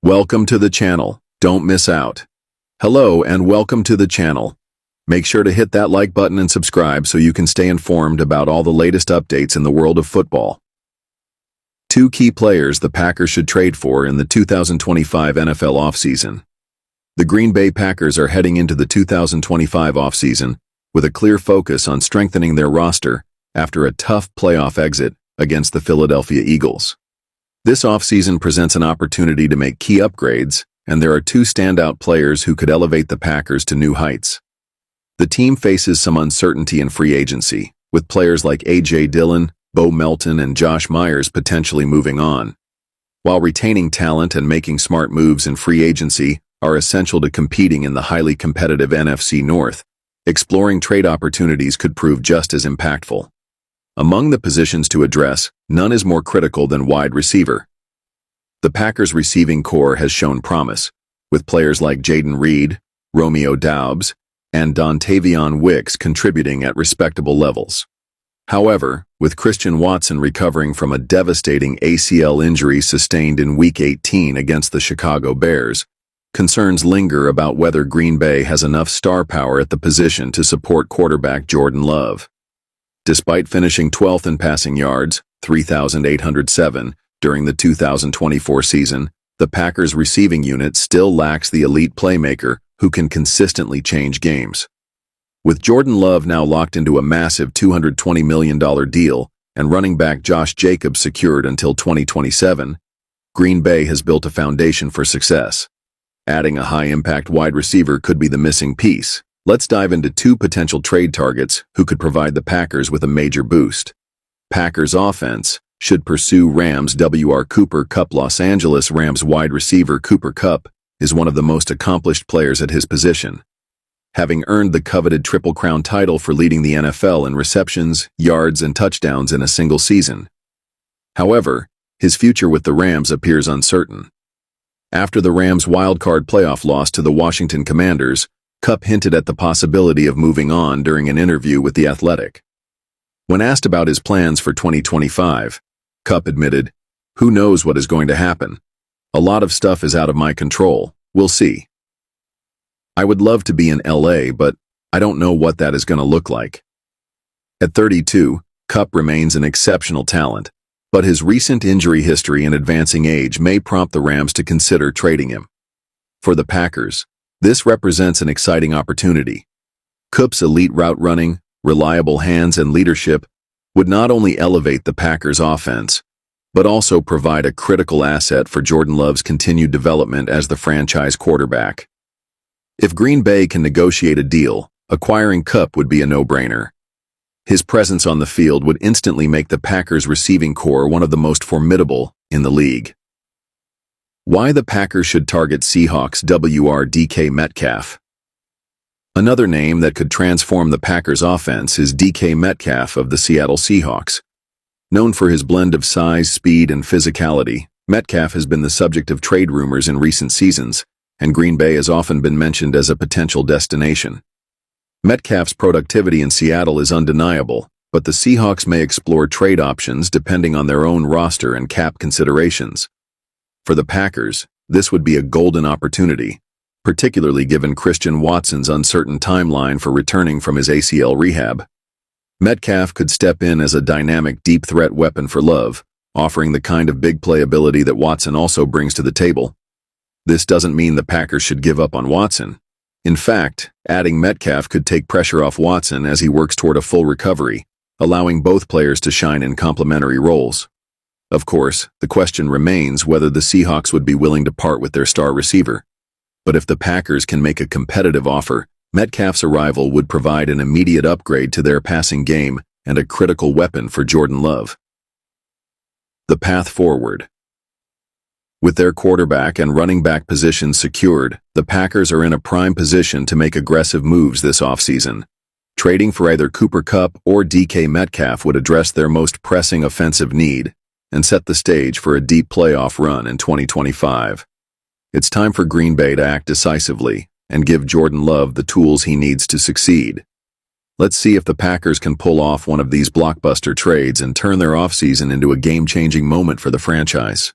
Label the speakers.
Speaker 1: Welcome to the channel. Don't miss out. Hello and welcome to the channel. Make sure to hit that like button and subscribe so you can stay informed about all the latest updates in the world of football. Two key players the Packers should trade for in the 2025 NFL offseason. The Green Bay Packers are heading into the 2025 offseason with a clear focus on strengthening their roster after a tough playoff exit against the Philadelphia Eagles. This offseason presents an opportunity to make key upgrades, and there are two standout players who could elevate the Packers to new heights. The team faces some uncertainty in free agency, with players like A.J. Dillon, Bo Melton, and Josh Myers potentially moving on. While retaining talent and making smart moves in free agency are essential to competing in the highly competitive NFC North, exploring trade opportunities could prove just as impactful. Among the positions to address, none is more critical than wide receiver. The Packers' receiving core has shown promise, with players like Jaden Reed, Romeo Doubs, and Dontavion Wicks contributing at respectable levels. However, with Christian Watson recovering from a devastating ACL injury sustained in Week 18 against the Chicago Bears, concerns linger about whether Green Bay has enough star power at the position to support quarterback Jordan Love. Despite finishing 12th in passing yards, 3,807, during the 2024 season, the Packers' receiving unit still lacks the elite playmaker who can consistently change games. With Jordan Love now locked into a massive $220 million deal and running back Josh Jacobs secured until 2027, Green Bay has built a foundation for success. Adding a high-impact wide receiver could be the missing piece. Let's dive into two potential trade targets who could provide the Packers with a major boost. Packers offense should pursue Rams Cooper Kupp. Los Angeles Rams wide receiver Cooper Kupp is one of the most accomplished players at his position, having earned the coveted Triple Crown title for leading the NFL in receptions, yards, and touchdowns in a single season. However, his future with the Rams appears uncertain. After the Rams' wildcard playoff loss to the Washington Commanders, Kupp hinted at the possibility of moving on during an interview with The Athletic. When asked about his plans for 2025, Kupp admitted, "Who knows what is going to happen? A lot of stuff is out of my control. We'll see. I would love to be in LA, but I don't know what that is going to look like." At 32, Kupp remains an exceptional talent, but his recent injury history and advancing age may prompt the Rams to consider trading him. For the Packers, this represents an exciting opportunity. Kupp's elite route running, reliable hands, and leadership would not only elevate the Packers' offense, but also provide a critical asset for Jordan Love's continued development as the franchise quarterback. If Green Bay can negotiate a deal, acquiring Kupp would be a no-brainer. His presence on the field would instantly make the Packers' receiving core one of the most formidable in the league. Why the Packers should target Seahawks DK Metcalf. Another name that could transform the Packers' offense is DK Metcalf of the Seattle Seahawks. Known for his blend of size, speed, and physicality, Metcalf has been the subject of trade rumors in recent seasons, and Green Bay has often been mentioned as a potential destination. Metcalf's productivity in Seattle is undeniable, but the Seahawks may explore trade options depending on their own roster and cap considerations. For the Packers, this would be a golden opportunity, particularly given Christian Watson's uncertain timeline for returning from his ACL rehab. Metcalf could step in as a dynamic deep threat weapon for Love, offering the kind of big playability that Watson also brings to the table. This doesn't mean the Packers should give up on Watson. In fact, adding Metcalf could take pressure off Watson as he works toward a full recovery, allowing both players to shine in complementary roles. Of course, the question remains whether the Seahawks would be willing to part with their star receiver. But if the Packers can make a competitive offer, Metcalf's arrival would provide an immediate upgrade to their passing game and a critical weapon for Jordan Love. The path forward. With their quarterback and running back positions secured, the Packers are in a prime position to make aggressive moves this offseason. Trading for either Cooper Kupp or DK Metcalf would address their most pressing offensive need and set the stage for a deep playoff run in 2025. It's time for Green Bay to act decisively and give Jordan Love the tools he needs to succeed. Let's see if the Packers can pull off one of these blockbuster trades and turn their offseason into a game-changing moment for the franchise.